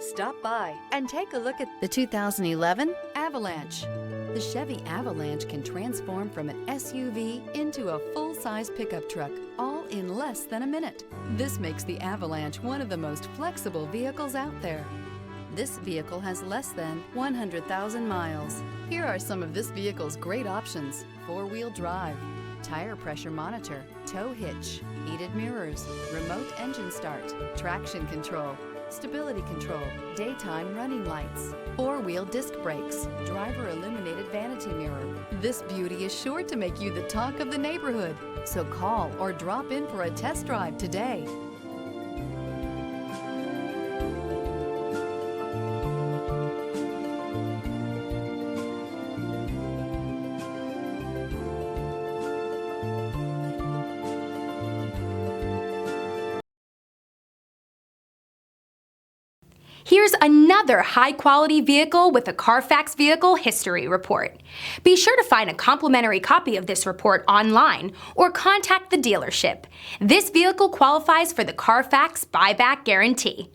Stop by and take a look at the 2011 Avalanche. The Chevy Avalanche can transform from an SUV into a full-size pickup truck, all in less than a minute. This makes the Avalanche one of the most flexible vehicles out there. This vehicle has less than 100,000 miles. Here are some of this vehicle's great options: four-wheel drive, tire pressure monitor, tow hitch, heated mirrors, remote engine start, traction control, stability control, daytime running lights, four-wheel disc brakes, driver illuminated vanity mirror. This beauty is sure to make you the talk of the neighborhood. So call or drop in for a test drive today. Here's another high-quality vehicle with a Carfax Vehicle History Report. Be sure to find a complimentary copy of this report online or contact the dealership. This vehicle qualifies for the Carfax Buyback Guarantee.